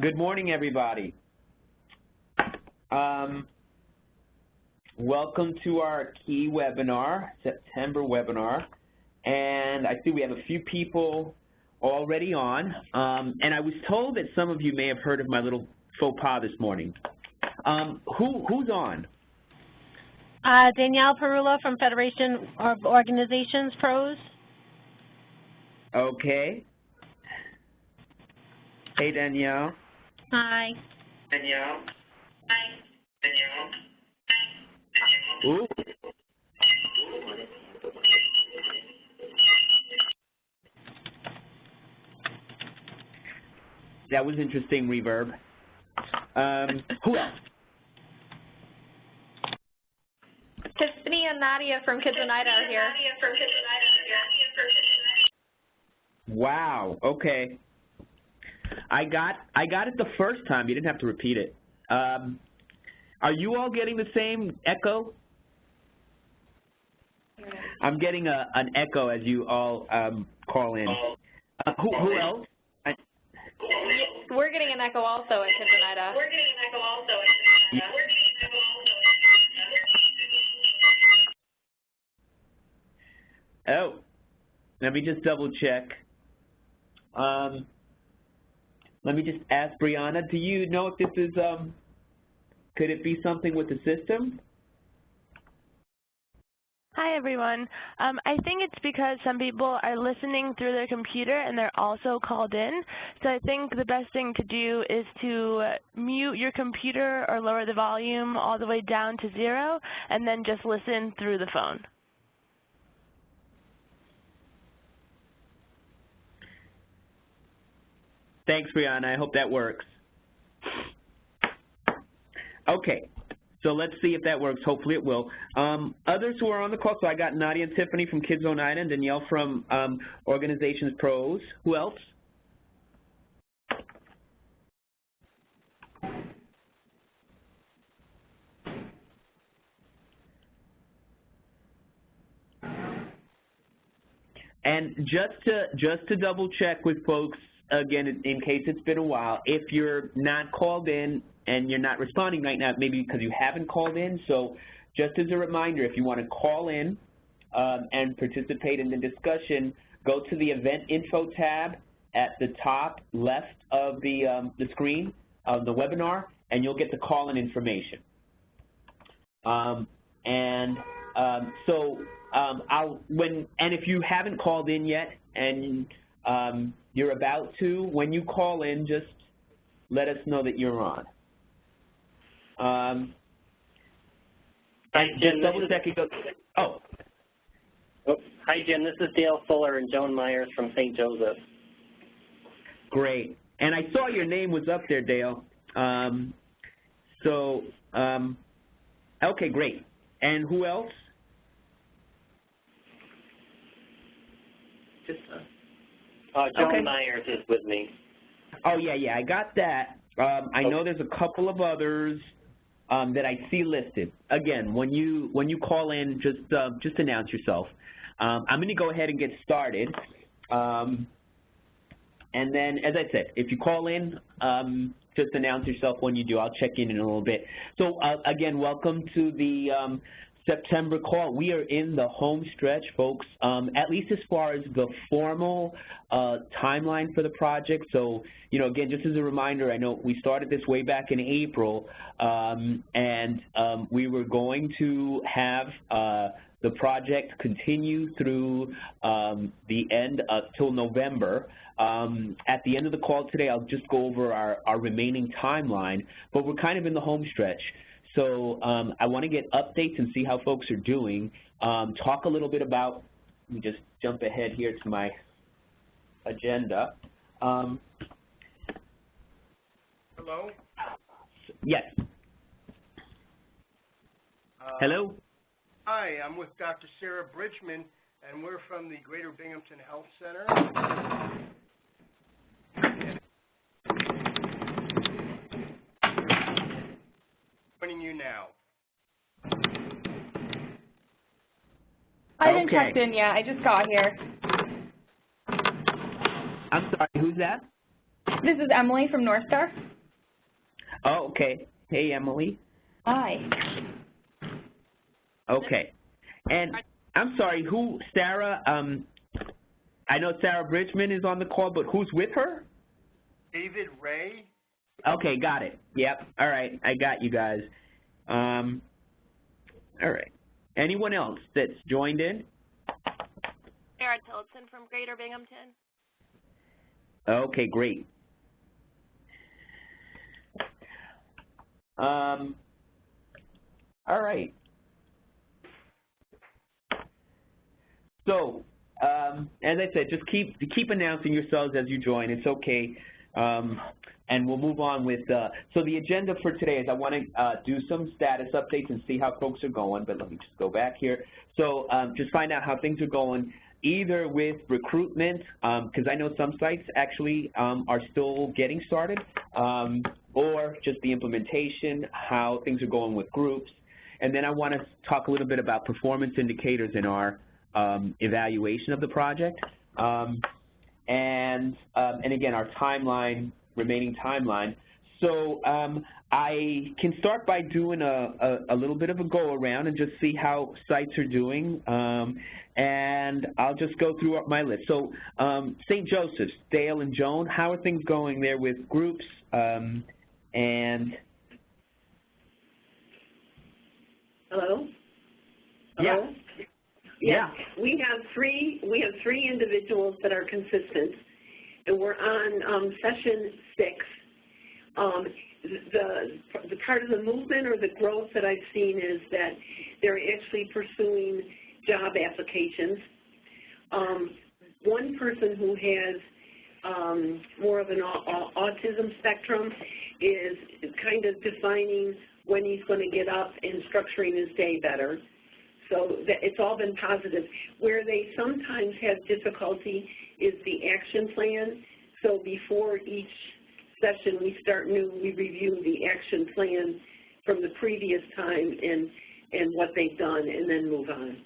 Good morning, everybody. Welcome to our KEY webinar, September webinar. And I see we have a few people already on. And I was told that some of you may have heard of my little faux pas this morning. Who's on? Danielle Perula from Federation of Organizations Pros. Okay. Hey, Danielle. Hi. Danielle. Hi. Danielle. Ooh. That was interesting reverb. Who else? Tiffany and Nadia from Kids Oneida are here. Wow. Okay. I got it the first time. You didn't have to repeat it. Are you all getting the same echo? I'm getting an echo as you all call in. Who else? We're getting an echo also at Kids Oneida. Oh, let me just double check. Let me just ask Brianna, do you know if this is, could it be something with the system? Hi, everyone. I think it's because some people are listening through their computer and they're also called in. So I think the best thing to do is to mute your computer or lower the volume all the way down to 0 and then just listen through the phone. Thanks, Brianna. I hope that works. Okay. So let's see if that works. Hopefully it will. Others who are on the call, so I got Nadia and Tiffany from Kids Oneida and Danielle from Organizations Pros. Who else? And just to double check with folks, again, in case it's been a while, if you're not called in and you're not responding right now, maybe because you haven't called in. So just as a reminder, if you want to call in and participate in the discussion, go to the event info tab at the top left of the screen of the webinar, and you'll get the call-in information. And if you haven't called in yet and you're about to, when you call in, just let us know that you're on. Hi, Jim. Just double checking. Oh. Hi, Jim. This is Dale Fuller and Joan Myers from St. Joseph. Great. And I saw your name was up there, Dale. Okay, great. And who else? Joan Myers is with me. Oh, yeah, I got that. I know there's a couple of others that I see listed. Again, when you call in, just announce yourself. I'm going to go ahead and get started. And then, as I said, if you call in, just announce yourself when you do. I'll check in a little bit. So, again, welcome to the September call. We are in the home stretch, folks, at least as far as the formal timeline for the project. So, again, just as a reminder, I know we started this way back in April, and we were going to have the project continue through the end till November. At the end of the call today, I'll just go over our remaining timeline, but we're kind of in the home stretch. So I want to get updates and see how folks are doing. Talk a little bit about, let me just jump ahead here to my agenda. Hello? Yes. Hello? Hi, I'm with Dr. Sarah Bridgman, and we're from the Greater Binghamton Health Center. Joining you now. I haven't checked in yet. I just got here. I'm sorry, who's that? This is Emily from North Star. Oh, okay. Hey, Emily. Hi. Okay. And I'm sorry, Sarah, I know Sarah Bridgman is on the call, but who's with her? David Ray. Okay, got it. Yep. All right, I got you guys. All right. Anyone else that's joined in? Sarah Tillotson from Greater Binghamton. Okay, great. All right. So, as I said, just keep announcing yourselves as you join. It's okay. And we'll move on with, so the agenda for today is I want to do some status updates and see how folks are going, but let me just go back here. So just find out how things are going, either with recruitment, because I know some sites actually are still getting started, or just the implementation, how things are going with groups. And then I want to talk a little bit about performance indicators in our evaluation of the project. And again, our timeline, remaining timeline. So I can start by doing a little bit of a go around and just see how sites are doing. And I'll just go through my list. So St. Joseph's, Dale and Joan, how are things going there with groups? And Hello? Yeah. Hello? Yeah. We have three individuals that are consistent, and we're on session 6. The part of the movement or the growth that I've seen is that they're actually pursuing job applications. One person who has more of an autism spectrum is kind of defining when he's going to get up and structuring his day better. So it's all been positive. Where they sometimes have difficulty is the action plan. So before each session we start new, we review the action plan from the previous time and what they've done, and then move on.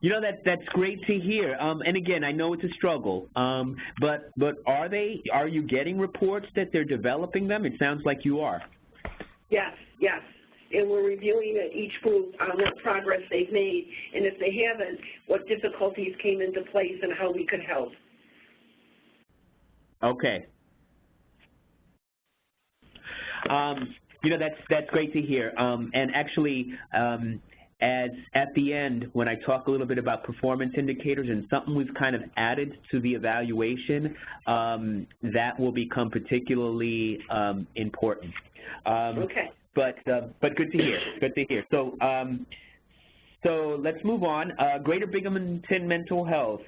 You know, that's great to hear. And again, I know it's a struggle, but are you getting reports that they're developing them? It sounds like you are. Yes, yes. And we're reviewing each group on what progress they've made, and if they haven't, what difficulties came into place and how we could help. Okay. You know, that's great to hear. And actually, as at the end, when I talk a little bit about performance indicators and something was kind of added to the evaluation, that will become particularly important. Okay. But good to hear. Good to hear. So so let's move on. Greater Binghamton Mental Health,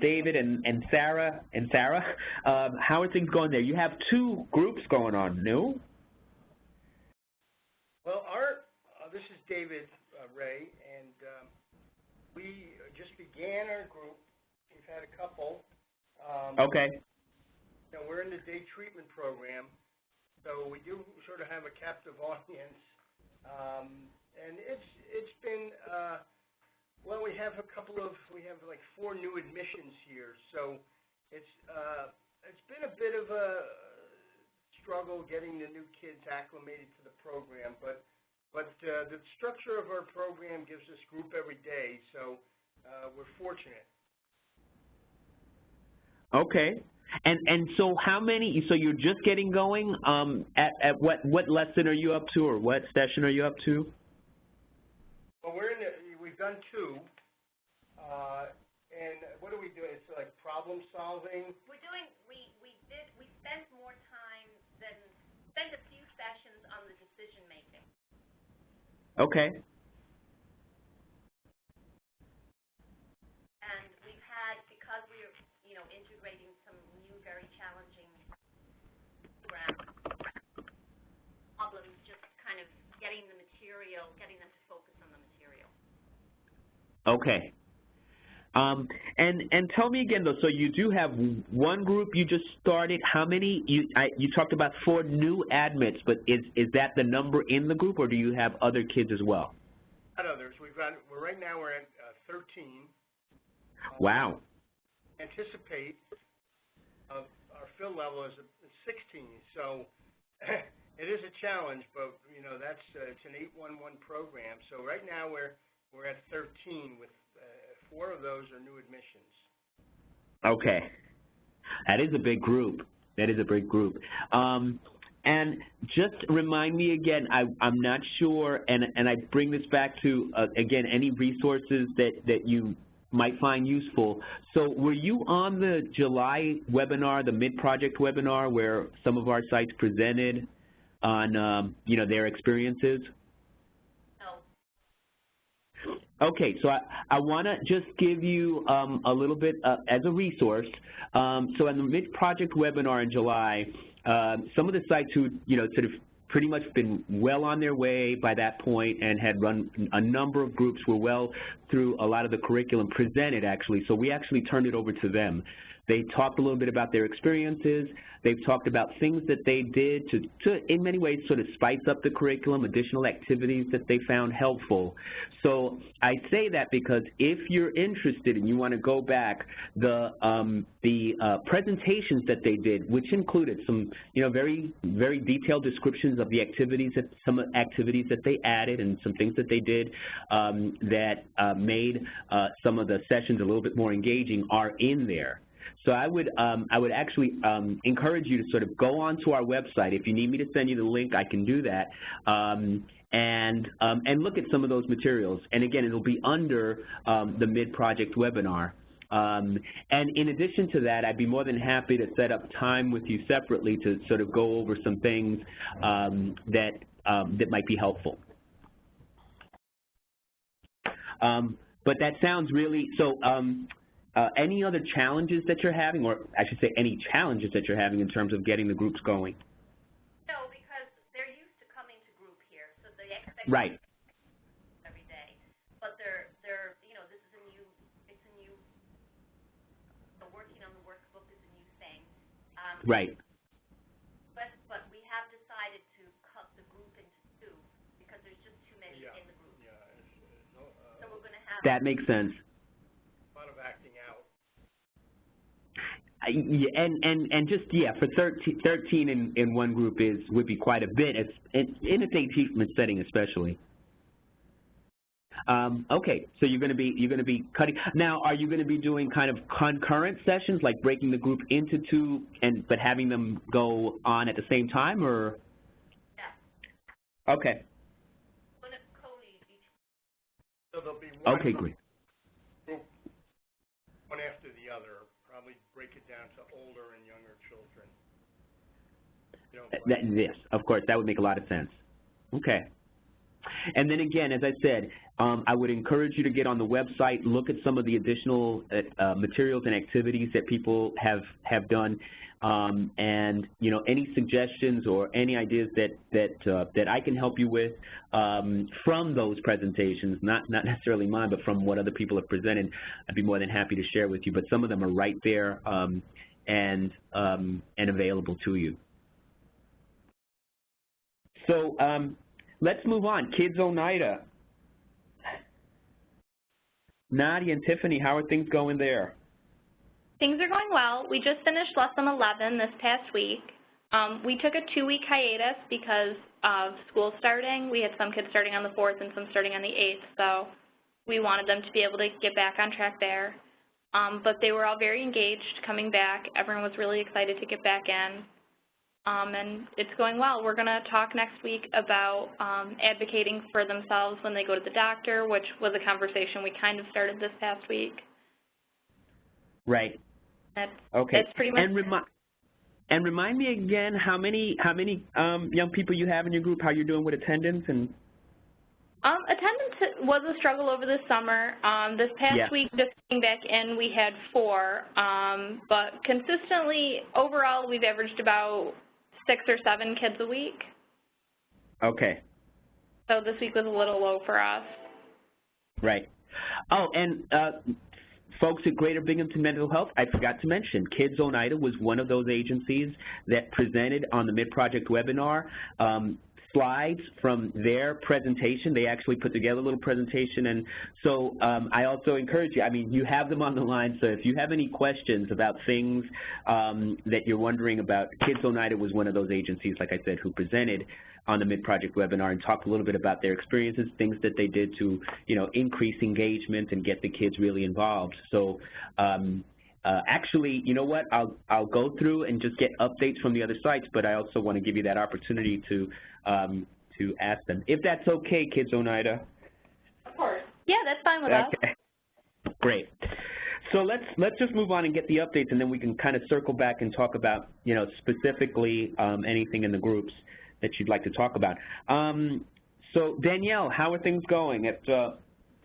David and Sarah. How are things going there? You have 2 groups going on, no? Well, this is David Ray, and we just began our group. We've had a couple. Okay. You know, we're in the day treatment program, so we do sort of have a captive audience, and it's been well. We have like 4 new admissions here, so it's been a bit of a struggle getting the new kids acclimated to the program, but the structure of our program gives us group every day, so we're fortunate. Okay. And so how many, so you're just getting going, at what lesson are you up to, or what session are you up to? Well, we've done 2, and what do we do? It's like problem solving. We spent more time spent a few sessions on the decision making. Okay. And we've had, because we're, integrating some new, very challenging problems, just kind of getting the material, getting them to focus on the material. Okay. And tell me again though, so you do have 1 group you just started. How many? You talked about 4 new admits, but is that the number in the group, or do you have other kids as well? Not others. Right now we're at 13. Wow. anticipate our fill level is 16. So it is a challenge, but you know it's an 811 program. So right now we're at 13 with 4 of those are new admissions. Okay, that is a big group. That is a big group. And just remind me again, I'm not sure, and I bring this back to, again, any resources that you might find useful. So were you on the July webinar, the mid-project webinar, where some of our sites presented on, you know, their experiences? Okay, so I want to just give you a little bit as a resource. So in the mid-project webinar in July, some of the sites who, you know, sort of pretty much been well on their way by that point and had run a number of groups, were well through a lot of the curriculum presented, actually. So we actually turned it over to them. They talked a little bit about their experiences. They've talked about things that they did to in many ways, sort of spice up the curriculum, additional activities that they found helpful. So I say that because if you're interested and you want to go back, the presentations that they did, which included some, you know, very, very detailed descriptions of the activities, some activities that they added and some things that they did that made some of the sessions a little bit more engaging, are in there. So I would actually encourage you to sort of go onto our website. If you need me to send you the link, I can do that, and look at some of those materials. And again, it'll be under the mid-project webinar. And in addition to that, I'd be more than happy to set up time with you separately to sort of go over some things that might be helpful. But that sounds really so. Any other challenges that you're having, or I should say any challenges that you're having in terms of getting the groups going? No, because they're used to coming to group here, so they expect right. every day. But they're you know, this is it's a new, working on the workbook is a new thing. Right. But we have decided to cut the group into 2 because there's just too many in the group. Yeah, so we're going to have. That makes sense. Yeah, and just, yeah, for 13 in one group would be quite a bit, in a day treatment setting especially. Okay, so you're going to be cutting. Now, are you going to be doing kind of concurrent sessions, like breaking the group into 2 but having them go on at the same time, or? Yeah. Okay. So there'll be one okay, great. group, one after the other. Probably break it down to older and younger children. You know, yes, of course, that would make a lot of sense. Okay. And then again, as I said, I would encourage you to get on the website, look at some of the additional materials and activities that people have done, and you know, any suggestions or any ideas that I can help you with from those presentations, not necessarily mine, but from what other people have presented, I'd be more than happy to share with you. But some of them are right there and available to you. So let's move on. Kids Oneida. Nadia and Tiffany, how are things going there? Things are going well. We just finished lesson 11 this past week. We took a 2-week hiatus because of school starting. We had some kids starting on the 4th and some starting on the 8th, so we wanted them to be able to get back on track there. But they were all very engaged coming back. Everyone was really excited to get back in. And it's going well. We're going to talk next week about advocating for themselves when they go to the doctor, which was a conversation we kind of started this past week. Right. That's pretty much. And remind me again how many young people you have in your group, how you're doing with attendance and. Attendance was a struggle over the summer. This past week, just getting back in, we had 4. But consistently, overall, we've averaged about 6 or 7 kids a week. Okay. So this week was a little low for us. Right. Oh, and folks at Greater Binghamton Mental Health, I forgot to mention, Kids Oneida was one of those agencies that presented on the mid-project webinar. slides from their presentation. They actually put together a little presentation, and so I also encourage you, I mean, you have them on the line, so if you have any questions about things that you're wondering about, Kids Oneida was one of those agencies, like I said, who presented on the mid-project webinar and talked a little bit about their experiences, things that they did to, you know, increase engagement and get the kids really involved. So actually, you know what, I'll go through and just get updates from the other sites, but I also want to give you that opportunity to ask them. If that's okay, Kids Oneida. Of course. Yeah, that's fine with us. Okay. Great. So let's just move on and get the updates, and then we can kind of circle back and talk about, you know, specifically anything in the groups that you'd like to talk about. So Danielle, how are things going at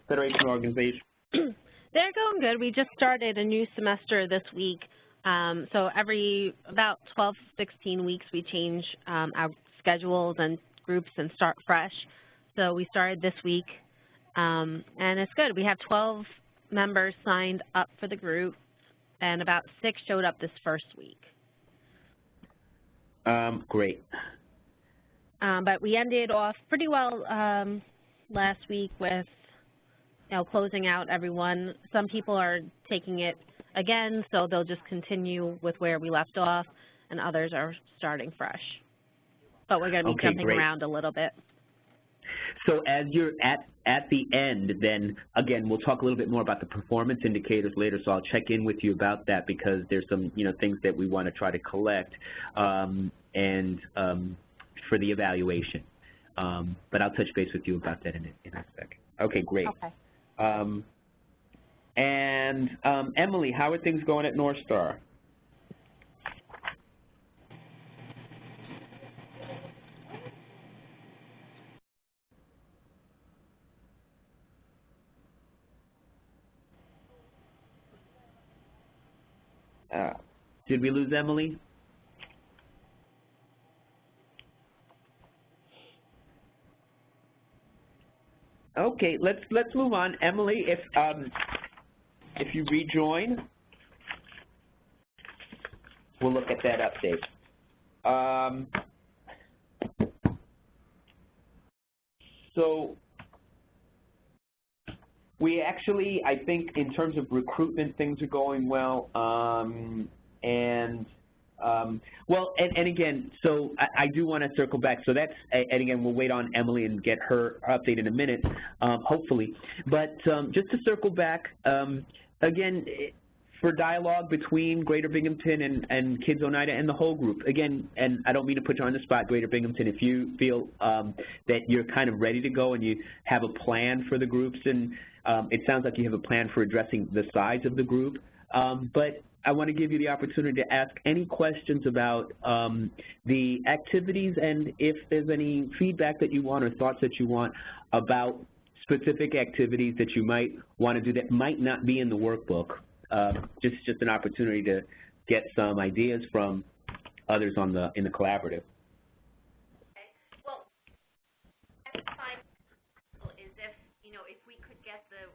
Federation Organization? They're going good. We just started a new semester this week. So every about 12, 16 weeks we change our schedules and groups and start fresh. So we started this week, and it's good. We have 12 members signed up for the group, and about 6 showed up this first week. Great. But we ended off pretty well last week with, you know, closing out everyone. Some people are taking it again, so they'll just continue with where we left off, and others are starting fresh. But we're going to be jumping around a little bit. So as you're at the end, then again, we'll talk a little bit more about the performance indicators later, so I'll check in with you about that because there's some, you know, things that we want to try to collect for the evaluation. But I'll touch base with you about that in a second. Okay, great. Okay. Emily, how are things going at North Star? Did we lose Emily? Okay, let's move on. Emily, if you rejoin, we'll look at that update. So we actually, I think, in terms of recruitment, things are going well. Well, and again, so I do want to circle back. So that's, and again, we'll wait on Emily and get her update in a minute, hopefully. But just to circle back, again, for dialogue between Greater Binghamton and Kids Oneida and the whole group, again, and I don't mean to put you on the spot, Greater Binghamton, if you feel that you're kind of ready to go and you have a plan for the groups, and it sounds like you have a plan for addressing the size of the group, but I want to give you the opportunity to ask any questions about the activities, and if there's any feedback that you want or thoughts that you want about specific activities that you might want to do that might not be in the workbook. Just an opportunity to get some ideas from others in the collaborative. Okay. Well, next time is if we could get the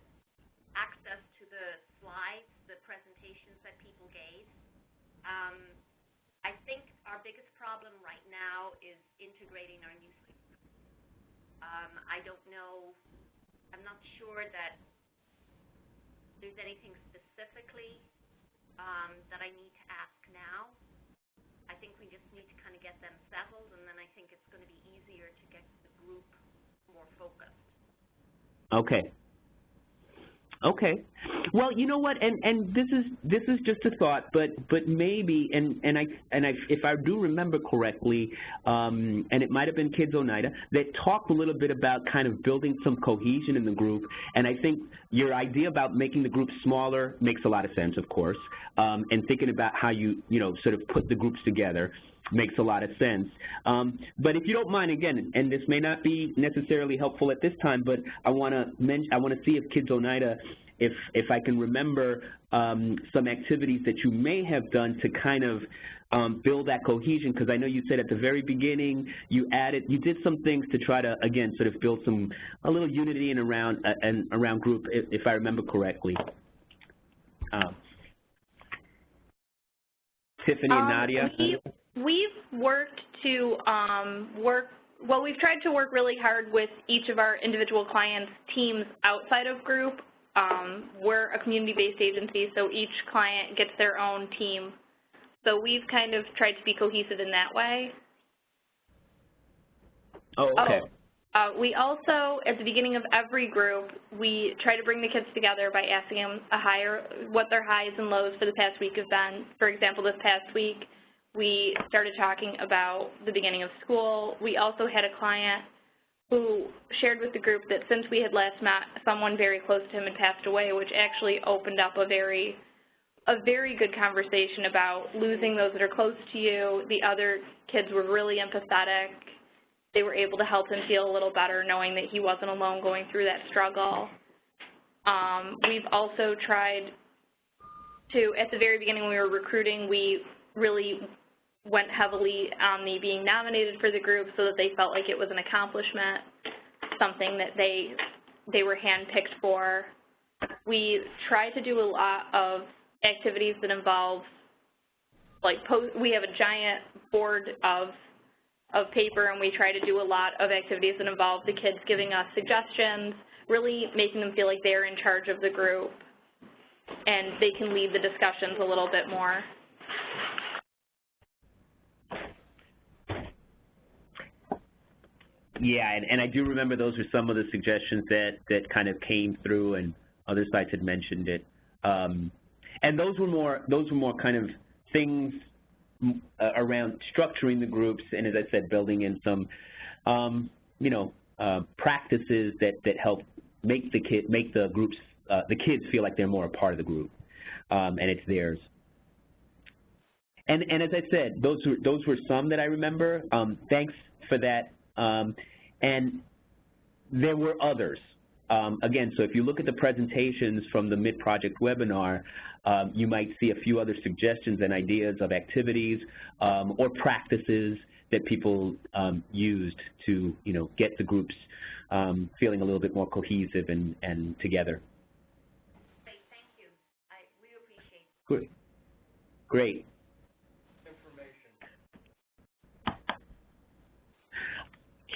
access to the slides, the presentations that people gave. I think our biggest problem right now is integrating our new systems. I don't know, I'm not sure that there's anything specifically that I need to ask now. I think we just need to kind of get them settled, and then I think it's going to be easier to get the group more focused. Okay. Okay. Well, you know what, and this is just a thought, but maybe, if I do remember correctly, and it might have been Kids Oneida that talked a little bit about kind of building some cohesion in the group, and I think your idea about making the group smaller makes a lot of sense, of course, and thinking about how you sort of put the groups together makes a lot of sense. But if you don't mind, again, and this may not be necessarily helpful at this time, but I want to see if Kids Oneida, if I can remember some activities that you may have done to kind of build that cohesion, because I know you said at the very beginning you did some things to try to, again, sort of build a little unity and around group, if I remember correctly. Tiffany and Nadia? We've worked to work well, we've tried to work really hard with each of our individual clients' teams outside of group. We're a community-based agency, so each client gets their own team. So we've kind of tried to be cohesive in that way. Oh, okay. We also, at the beginning of every group, we try to bring the kids together by asking them what their highs and lows for the past week have been. For example, this past week, we started talking about the beginning of school. We also had a client who shared with the group that since we had last met, someone very close to him had passed away, which actually opened up a very good conversation about losing those that are close to you. The other kids were really empathetic. They were able to help him feel a little better knowing that he wasn't alone going through that struggle. We've also tried to, at the very beginning when we were recruiting, we really went heavily on the being nominated for the group so that they felt like it was an accomplishment, something that they were handpicked for. We try to do a lot of activities that involve, like, we have a giant board of paper, and we try to do a lot of activities that involve the kids giving us suggestions, really making them feel like they're in charge of the group and they can lead the discussions a little bit more. Yeah, and I do remember those were some of the suggestions that kind of came through, and other sites had mentioned it. And those were more kind of things around structuring the groups, and as I said, building in some, practices that help make the kids feel like they're more a part of the group, and it's theirs. And as I said, those were some that I remember. Thanks for that. And there were others. Again, so if you look at the presentations from the mid-project webinar, you might see a few other suggestions and ideas of activities or practices that people used to, get the groups feeling a little bit more cohesive and together. Great, thank you. We appreciate it. Good. Great.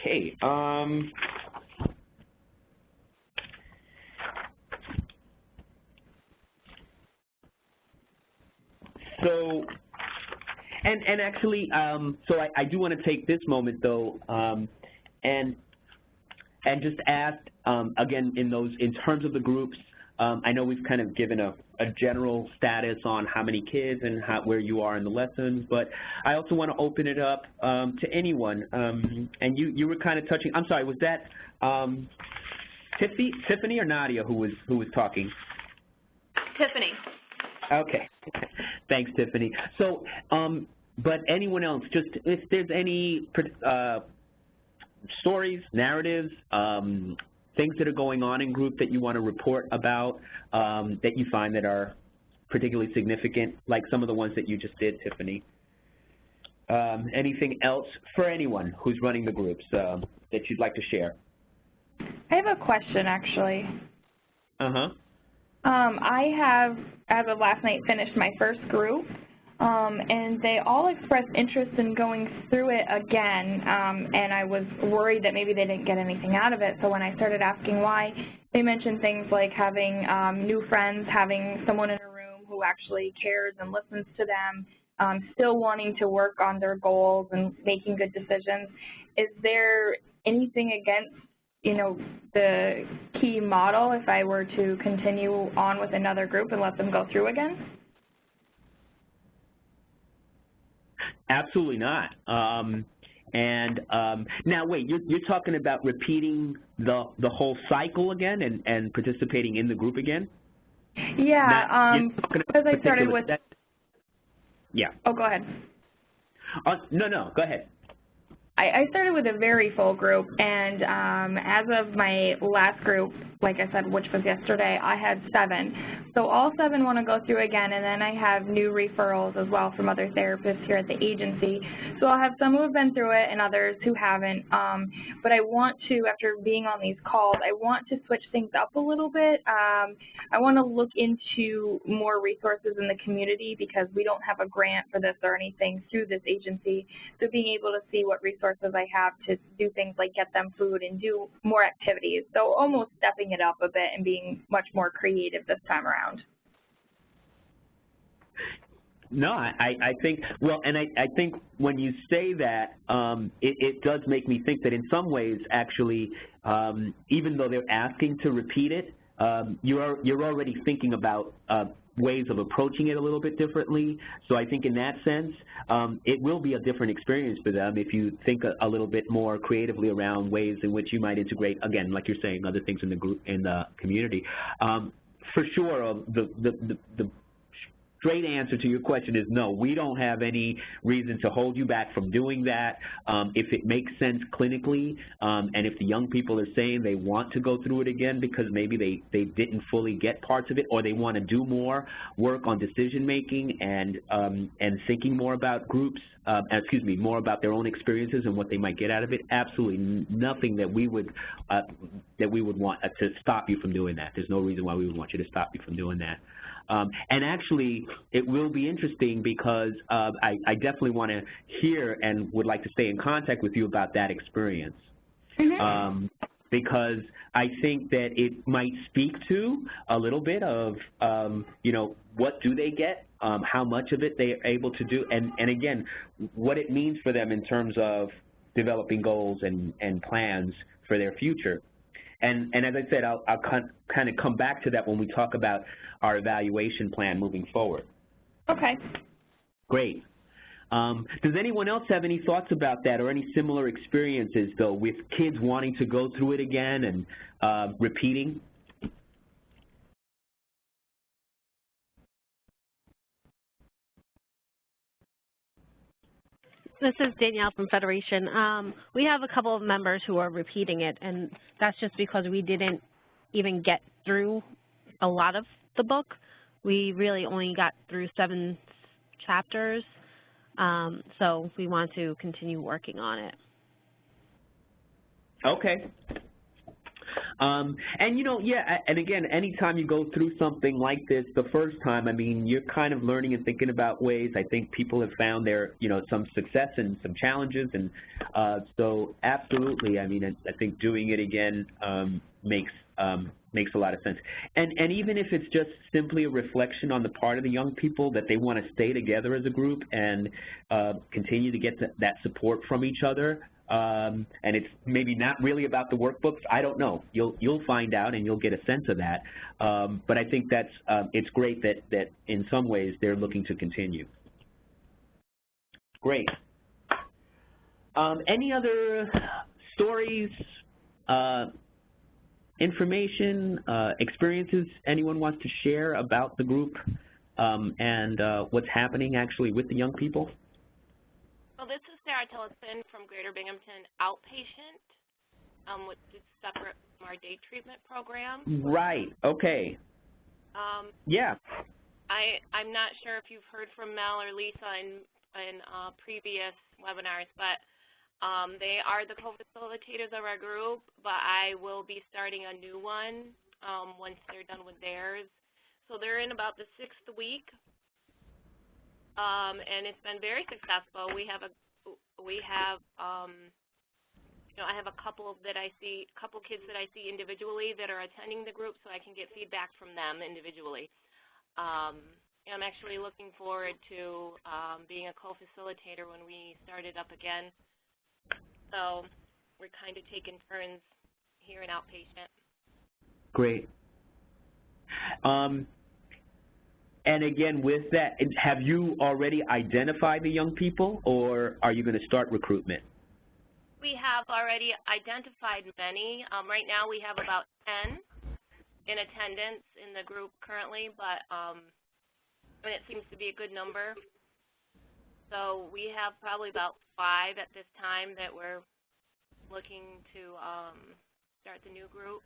Okay. So, and actually, so I do want to take this moment though, and just ask again in terms of the groups. I know we've kind of given a general status on how many kids and where you are in the lessons, but I also want to open it up to anyone. And you were kind of touching. I'm sorry, was that Tiffany or Nadia who was talking? Tiffany. Okay. Thanks, Tiffany. So, but anyone else, just if there's any stories, narratives, things that are going on in group that you want to report about that you find that are particularly significant, like some of the ones that you just did, Tiffany. Anything else for anyone who's running the groups that you'd like to share? I have a question, actually. Uh-huh. I have, as of last night, finished my first group, and they all expressed interest in going through it again, and I was worried that maybe they didn't get anything out of it. So when I started asking why, they mentioned things like having new friends, having someone in a room who actually cares and listens to them, still wanting to work on their goals and making good decisions. Is there anything against the KEY model if I were to continue on with another group and let them go through again? Absolutely not. Now wait, you're talking about repeating the whole cycle again and participating in the group again? Yeah, because I started with... Yeah. Oh, go ahead. No, go ahead. I started with a very full group, and as of my last group, like I said, which was yesterday, I had 7. So all 7 want to go through again, and then I have new referrals as well from other therapists here at the agency. So I'll have some who have been through it and others who haven't. But I want to, after being on these calls, I want to switch things up a little bit. I want to look into more resources in the community because we don't have a grant for this or anything through this agency. So being able to see what resources resources I have to do things like get them food and do more activities. So almost stepping it up a bit and being much more creative this time around. No, I think, well, and I think when you say that, it does make me think that in some ways, actually, even though they're asking to repeat it, you're already thinking about ways of approaching it a little bit differently. So I think in that sense, it will be a different experience for them if you think a little bit more creatively around ways in which you might integrate, again, like you're saying, other things in the group, in the community. For sure, the straight answer to your question is no, we don't have any reason to hold you back from doing that. If it makes sense clinically, and if the young people are saying they want to go through it again because maybe they didn't fully get parts of it, or they want to do more work on decision making and thinking more about groups, more about their own experiences and what they might get out of it, absolutely nothing that we would want to stop you from doing that. There's no reason why we would want you to stop you from doing that. And actually, it will be interesting because I definitely want to hear and would like to stay in contact with you about that experience. Mm-hmm. Because I think that it might speak to a little bit of, you know, what do they get, how much of it they are able to do, and again, what it means for them in terms of developing goals and plans for their future. And as I said, I'll kind of come back to that when we talk about our evaluation plan moving forward. Okay. Great. Does anyone else have any thoughts about that or any similar experiences, though, with kids wanting to go through it again and repeating? This is Danielle from Federation. We have a couple of members who are repeating it, and that's just because we didn't even get through a lot of the book. We really only got through 7 chapters, so we want to continue working on it. Okay. And, you know, yeah, and again, anytime you go through something like this the first time, I mean, you're kind of learning and thinking about ways. I think people have found their, you know, some success and some challenges, and so absolutely, I mean, I think doing it again makes a lot of sense. And even if it's just simply a reflection on the part of the young people that they want to stay together as a group and continue to get that support from each other, and it's maybe not really about the workbooks, I don't know. You'll find out and you'll get a sense of that. But I think that's it's great that in some ways they're looking to continue. Great. Any other stories, information, experiences anyone wants to share about the group and what's happening actually with the young people? Well, this is Sarah Tillotson from Greater Binghamton Outpatient, which is separate from our day treatment program. Right, okay. Yeah. I'm not sure if you've heard from Mel or Lisa in previous webinars, but they are the co-facilitators of our group, but I will be starting a new one once they're done with theirs. So they're in about the 6th week. And it's been very successful. I have a couple kids that I see individually that are attending the group, so I can get feedback from them individually. I'm actually looking forward to being a co-facilitator when we start it up again. So we're kind of taking turns here in outpatient. Great. And again, with that, have you already identified the young people, or are you going to start recruitment? We have already identified many. Right now we have about 10 in attendance in the group currently, but it seems to be a good number. So we have probably about 5 at this time that we're looking to start the new group.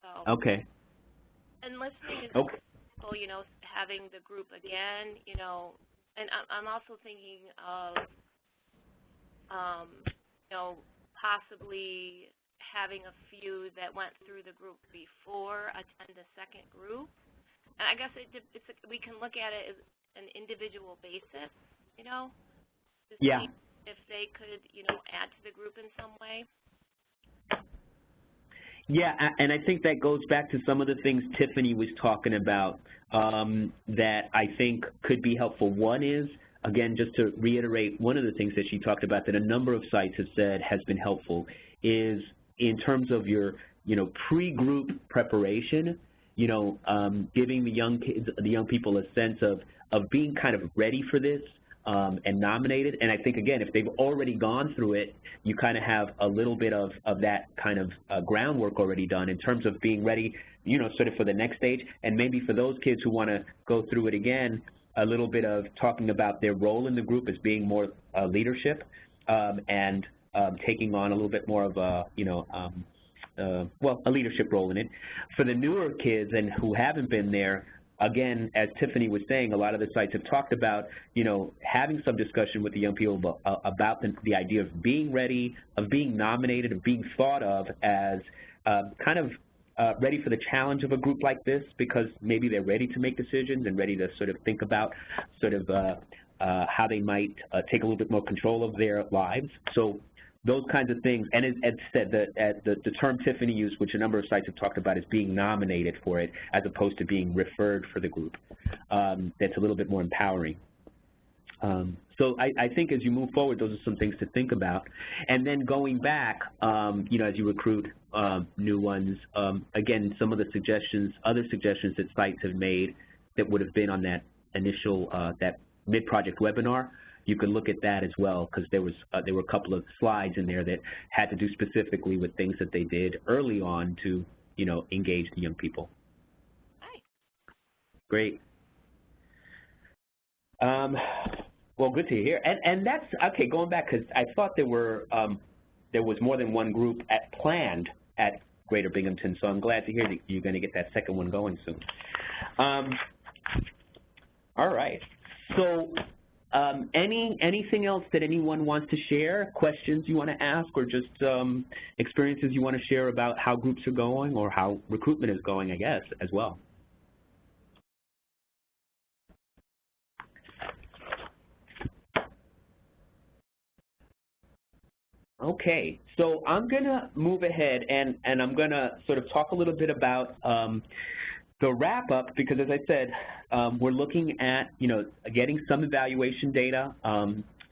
So, okay. And listening is you know, having the group again, you know, and I'm also thinking of, you know, possibly having a few that went through the group before attend the second group. And I guess we can look at it as an individual basis, you know, to see if they could, add to the group in some way? Yeah, and I think that goes back to some of the things Tiffany was talking about that I think could be helpful. One is, again, just to reiterate one of the things that she talked about that a number of sites have said has been helpful is in terms of your, pre-group preparation, giving the young kids, the young people a sense of being kind of ready for this and nominated. And I think, again, if they've already gone through it, you kind of have a little bit of that kind of groundwork already done in terms of being ready, sort of for the next stage. And maybe for those kids who want to go through it again, a little bit of talking about their role in the group as being more leadership and taking on a little bit more of a, a leadership role in it. For the newer kids and who haven't been there, again, as Tiffany was saying, a lot of the sites have talked about, having some discussion with the young people about the idea of being ready, of being nominated, of being thought of as kind of ready for the challenge of a group like this, because maybe they're ready to make decisions and ready to sort of think about sort of how they might take a little bit more control of their lives. So those kinds of things, and as said, the term Tiffany used, which a number of sites have talked about, is being nominated for it as opposed to being referred for the group. That's a little bit more empowering. So I think as you move forward, those are some things to think about. And then going back, as you recruit new ones, again, some of the suggestions, other suggestions that sites have made that would have been on that initial, that mid-project webinar, you can look at that as well, because there were a couple of slides in there that had to do specifically with things that they did early on to, engage the young people. Hi. Great. Well, good to hear. And that's okay. Going back, because I thought there was more than one group planned at Greater Binghamton, so I'm glad to hear that you're going to get that second one going soon. All right. So. Anything else that anyone wants to share, questions you want to ask, or just experiences you want to share about how groups are going or how recruitment is going, I guess, as well? Okay, so I'm going to move ahead and I'm going to sort of talk a little bit about the wrap-up, because as I said, we're looking at, getting some evaluation data.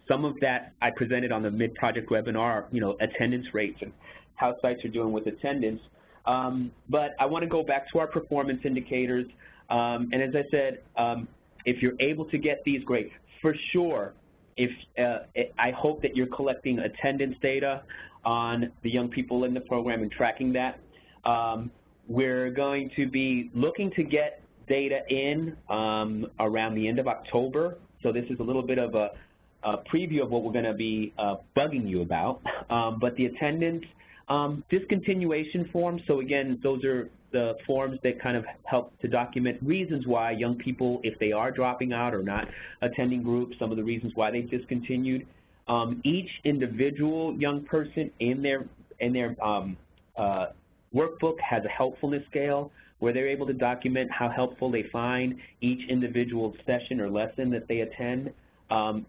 Some of that I presented on the mid-project webinar, attendance rates and how sites are doing with attendance. But I want to go back to our performance indicators. And as I said, if you're able to get these, great. For sure, I hope that you're collecting attendance data on the young people in the program and tracking that. We're going to be looking to get data in around the end of October. So this is a little bit of a preview of what we're going to be bugging you about. But the attendance discontinuation forms, so again, those are the forms that kind of help to document reasons why young people, if they are dropping out or not attending groups, some of the reasons why they've discontinued. Each individual young person in their workbook has a helpfulness scale where they're able to document how helpful they find each individual session or lesson that they attend.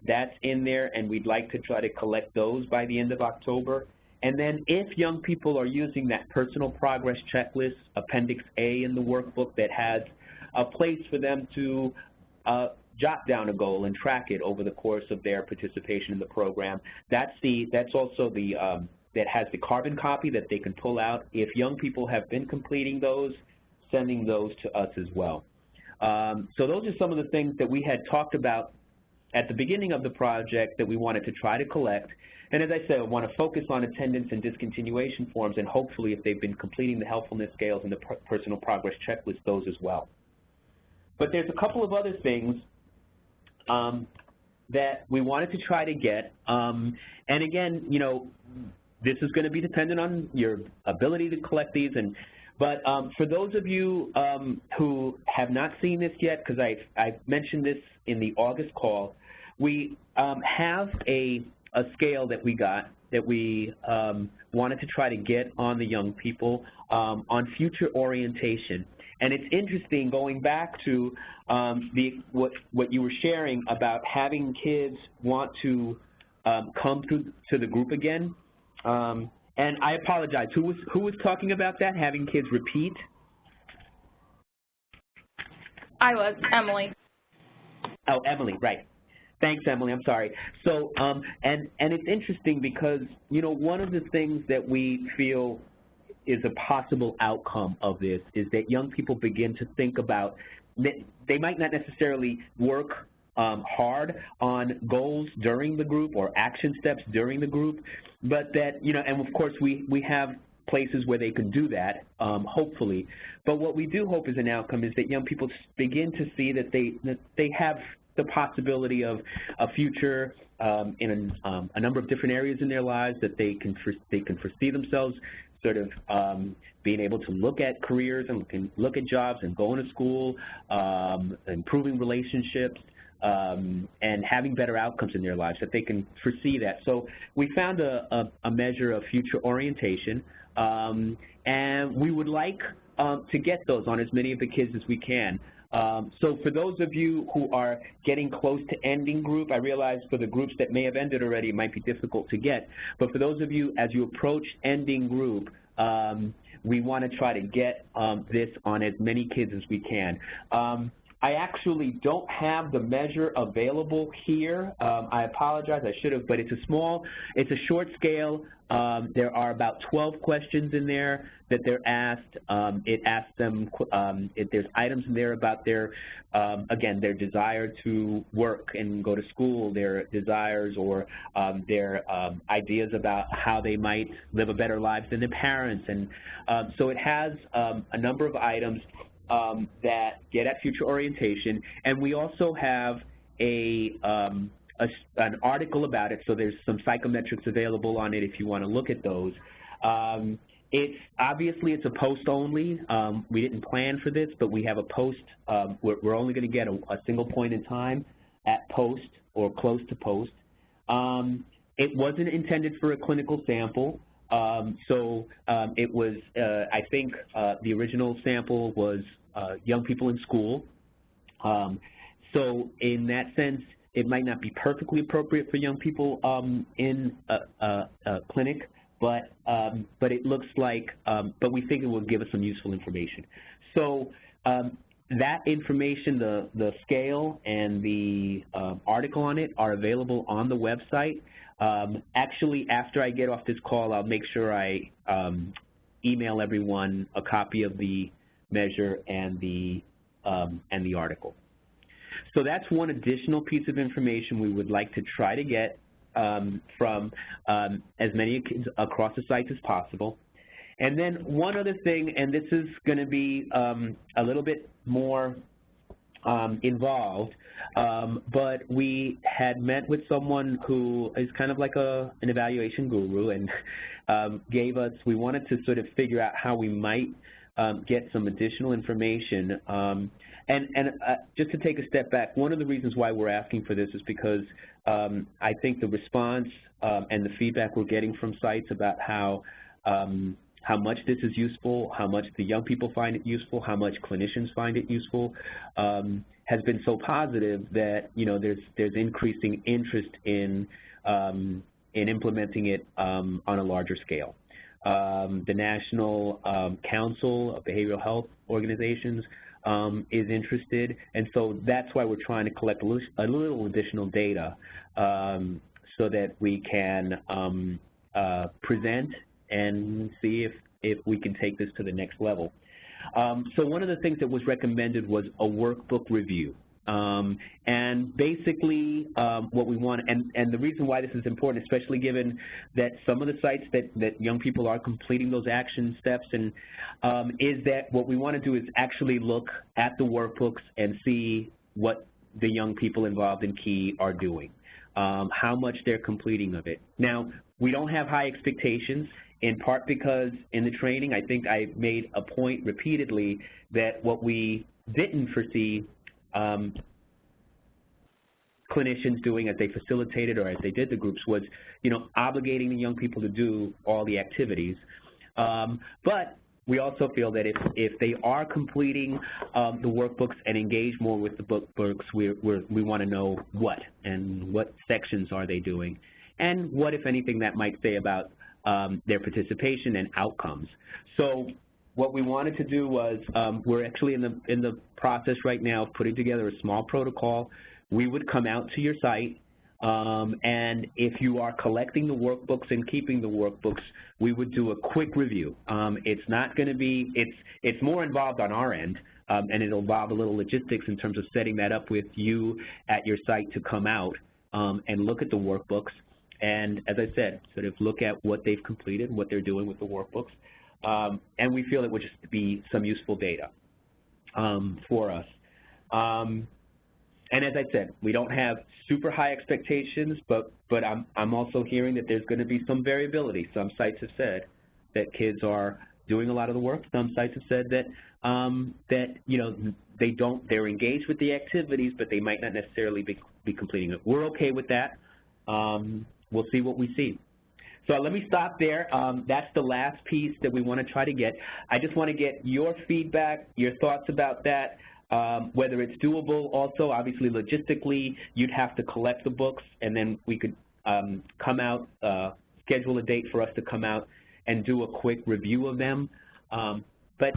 That's in there, and we'd like to try to collect those by the end of October. And then if young people are using that personal progress checklist, Appendix A in the workbook, that has a place for them to jot down a goal and track it over the course of their participation in the program, that's also the that has the carbon copy that they can pull out. If young people have been completing those, sending those to us as well. So those are some of the things that we had talked about at the beginning of the project that we wanted to try to collect. And as I said, I want to focus on attendance and discontinuation forms, and hopefully if they've been completing the helpfulness scales and the personal progress checklist, those as well. But there's a couple of other things that we wanted to try to get. And again, this is going to be dependent on your ability to collect these. But for those of you who have not seen this yet, because I've mentioned this in the August call, we have a scale that we got that we wanted to try to get on the young people on future orientation. And it's interesting going back to what you were sharing about having kids want to come to the group again. And I apologize, who was talking about that, having kids repeat? I was, Emily. Oh, Emily, right. Thanks, Emily, I'm sorry. So, and it's interesting because, you know, one of the things that we feel is a possible outcome of this is that young people begin to think about, they might not necessarily work hard on goals during the group or action steps during the group, but that, you know, and of course we have places where they can do that, hopefully. But what we do hope is an outcome is that young people begin to see that they have the possibility of a future in a number of different areas in their lives, that they can foresee themselves sort of being able to look at careers and look at jobs and going to school, improving relationships, and having better outcomes in their lives, that they can foresee that. So we found a measure of future orientation, and we would like to get those on as many of the kids as we can. So for those of you who are getting close to ending group, I realize for the groups that may have ended already, it might be difficult to get. But for those of you, as you approach ending group, we want to try to get this on as many kids as we can. I actually don't have the measure available here. I apologize, I should have, but it's a short scale. There are about 12 questions in there that they're asked. It asks them, there's items in there about their, again, their desire to work and go to school, their desires or their ideas about how they might live a better life than their parents. And so it has a number of items that get at future orientation, and we also have an article about it, so there's some psychometrics available on it if you want to look at those. Obviously it's a post only. We didn't plan for this, but we have a post. We're only going to get a single point in time at post or close to post. It wasn't intended for a clinical sample. It was, I think the original sample was young people in school. So in that sense, it might not be perfectly appropriate for young people in a clinic, but it looks like, but we think it will give us some useful information. So that information, the scale and the article on it are available on the website. Actually, after I get off this call, I'll make sure I email everyone a copy of the measure and the article. So that's one additional piece of information we would like to try to get from as many kids across the sites as possible. And then one other thing, and this is going to be a little bit more involved, but we had met with someone who is kind of like an evaluation guru, and we wanted to sort of figure out how we might get some additional information. Just to take a step back, one of the reasons why we're asking for this is because I think the response and the feedback we're getting from sites about how much this is useful, how much the young people find it useful, how much clinicians find it useful, has been so positive that, you know, there's increasing interest in implementing it on a larger scale. The National Council of Behavioral Health Organizations is interested, and so that's why we're trying to collect a little additional data so that we can present and see if we can take this to the next level. So one of the things that was recommended was a workbook review. And basically what we want, and the reason why this is important, especially given that some of the sites that young people are completing those action steps, and is that what we want to do is actually look at the workbooks and see what the young people involved in KEY are doing, how much they're completing of it. Now, we don't have high expectations, in part because in the training, I think I made a point repeatedly that what we didn't foresee clinicians doing as they facilitated or as they did the groups was, you know, obligating the young people to do all the activities. But we also feel that if they are completing the workbooks and engage more with the workbooks, we want to know what and what sections are they doing. and what, if anything, that might say about their participation and outcomes. So what we wanted to do was, we're actually in the process right now of putting together a small protocol. We would come out to your site, and if you are collecting the workbooks and keeping the workbooks, we would do a quick review. It's not going to be, it's more involved on our end, and it'll involve a little logistics in terms of setting that up with you at your site to come out and look at the workbooks. And as I said, sort of look at what they've completed, what they're doing with the workbooks. And we feel it would just be some useful data for us. And as I said, we don't have super high expectations, but I'm also hearing that there's going to be some variability. Some sites have said that kids are doing a lot of the work. Some sites have said that you know, they're engaged with the activities, but they might not necessarily be completing it. We're okay with that. We'll see what we see. So let me stop there. That's the last piece that we want to try to get. I just want to get your feedback, your thoughts about that, whether it's doable. Also, obviously, logistically, you'd have to collect the books, and then we could come out, schedule a date for us to come out and do a quick review of them. But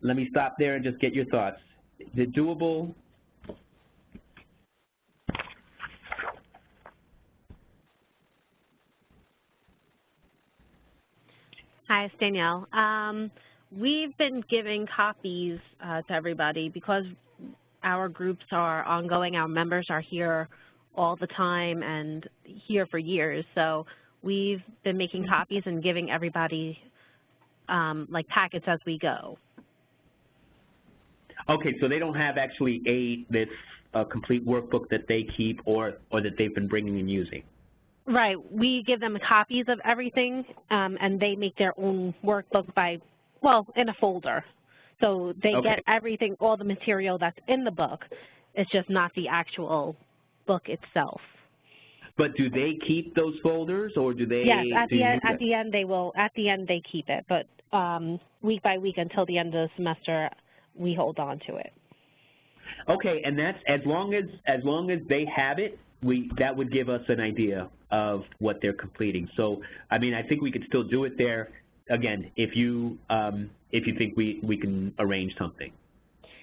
let me stop there and just get your thoughts. Is it doable? Hi, it's Danielle. We've been giving copies to everybody because our groups are ongoing. Our members are here all the time and here for years. So we've been making copies and giving everybody like packets as we go. Okay, so they don't have actually a complete workbook that they keep or that they've been bringing and using. Right. We give them copies of everything, and they make their own workbook in a folder. So they get everything, all the material that's in the book. It's just not the actual book itself. But do they keep those folders, or do they? Yes, at the end they will. At the end they keep it, but week by week until the end of the semester, we hold on to it. Okay, and that's as long as they have it. That would give us an idea of what they're completing. So, I mean, I think we could still do it there. Again, if you think we can arrange something.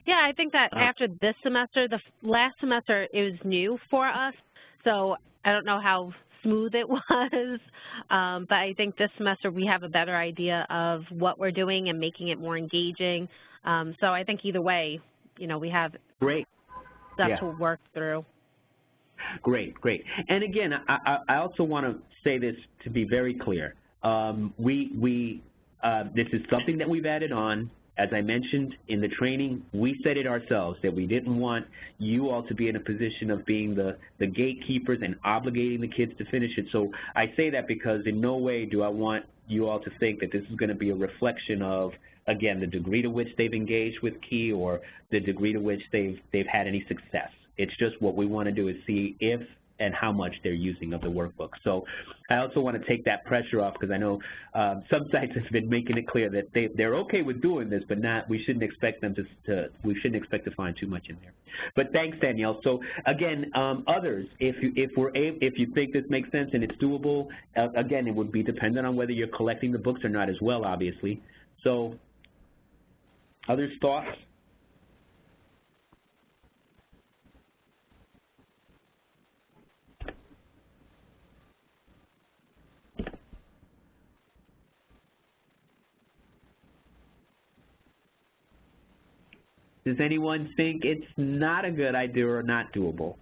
Yeah, I think that after this semester, the last semester it was new for us, so I don't know how smooth it was, but I think this semester we have a better idea of what we're doing and making it more engaging. So I think either way, you know, we have stuff to work through. Great, great. And again, I also want to say this to be very clear. This is something that we've added on. As I mentioned in the training, we said it ourselves that we didn't want you all to be in a position of being the gatekeepers and obligating the kids to finish it. So I say that because in no way do I want you all to think that this is going to be a reflection of, again, the degree to which they've engaged with KEY or the degree to which they've had any success. It's just what we want to do is see if and how much they're using of the workbook. So I also want to take that pressure off because I know some sites have been making it clear that they're okay with doing this, but we shouldn't expect them we shouldn't expect to find too much in there. But thanks, Danielle. So again, others, if you think this makes sense and it's doable, again, it would be dependent on whether you're collecting the books or not as well, obviously. So others' thoughts? Does anyone think it's not a good idea or not doable?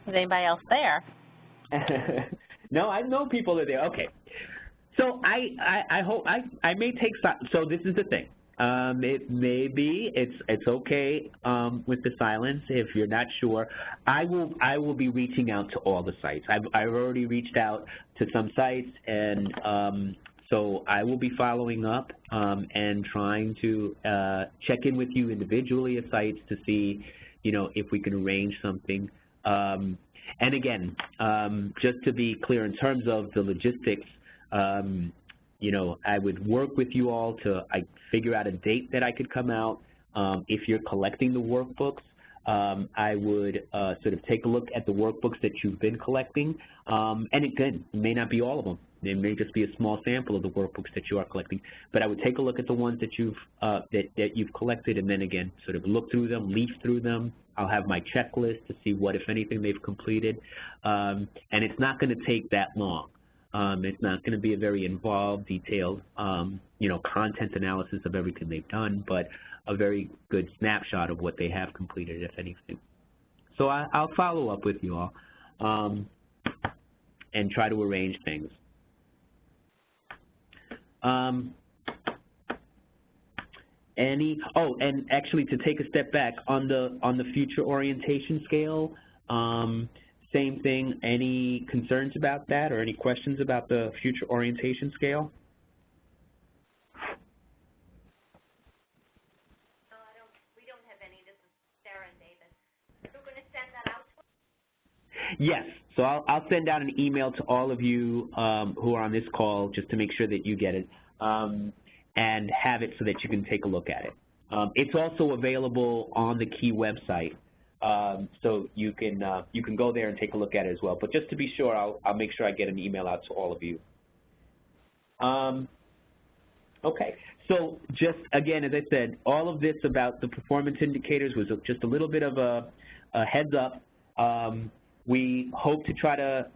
Is anybody else there? No, I know people are there. Okay. So I hope I may take some. So this is the thing. It may be it's okay with the silence if you're not sure. I will be reaching out to all the sites. I've already reached out to some sites, and so I will be following up and trying to check in with you individually at sites to see if we can arrange something. And again, just to be clear, in terms of the logistics, I would work with you all to figure out a date that I could come out. If you're collecting the workbooks, I would sort of take a look at the workbooks that you've been collecting. And again, it may not be all of them. It may just be a small sample of the workbooks that you are collecting. But I would take a look at the ones that you've collected, and then again, sort of look through them, leaf through them. I'll have my checklist to see what, if anything, they've completed. And it's not going to take that long. It's not going to be a very involved, detailed, content analysis of everything they've done, but a very good snapshot of what they have completed, if anything. So I'll follow up with you all and try to arrange things. And actually, to take a step back on the future orientation scale, same thing. Any concerns about that, or any questions about the future orientation scale? No, we don't have any. This is Sarah and David. You're going to send that out to us? Yes. So I'll send out an email to all of you who are on this call, just to make sure that you get it, and have it so that you can take a look at it. It's also available on the KEY website, so you can go there and take a look at it as well. But just to be sure, I'll make sure I get an email out to all of you. Okay. So just again, as I said, all of this about the performance indicators was just a little bit of a heads up. We hope to try to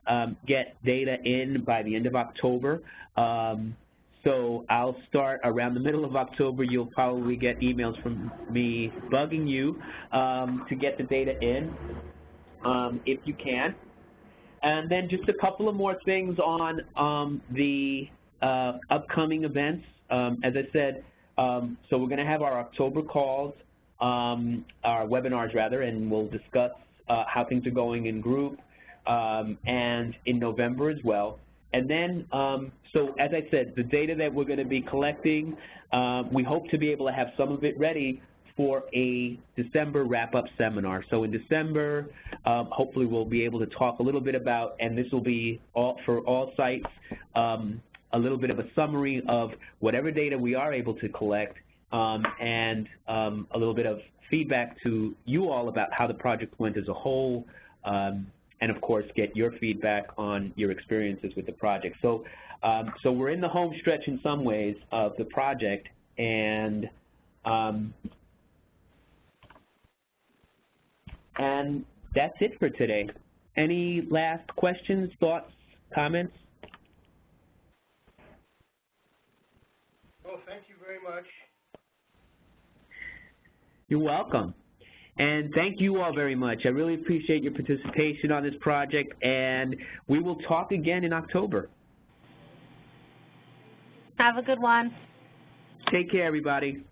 get data in by the end of October. So I'll start around the middle of October. You'll probably get emails from me bugging you to get the data in, if you can. And then just a couple of more things on the upcoming events. As I said, so we're going to have our October calls, our webinars rather, and we'll discuss how things are going in group, and in November as well. And then, so as I said, the data that we're going to be collecting, we hope to be able to have some of it ready for a December wrap-up seminar. So in December, hopefully we'll be able to talk a little bit about, and this will be for all sites, a little bit of a summary of whatever data we are able to collect, and a little bit of feedback to you all about how the project went as a whole, and of course get your feedback on your experiences with the project. So, so we're in the home stretch in some ways of the project, and that's it for today. Any last questions, thoughts, comments? Well, thank you very much. You're welcome. And thank you all very much. I really appreciate your participation on this project, and we will talk again in October. Have a good one. Take care, everybody.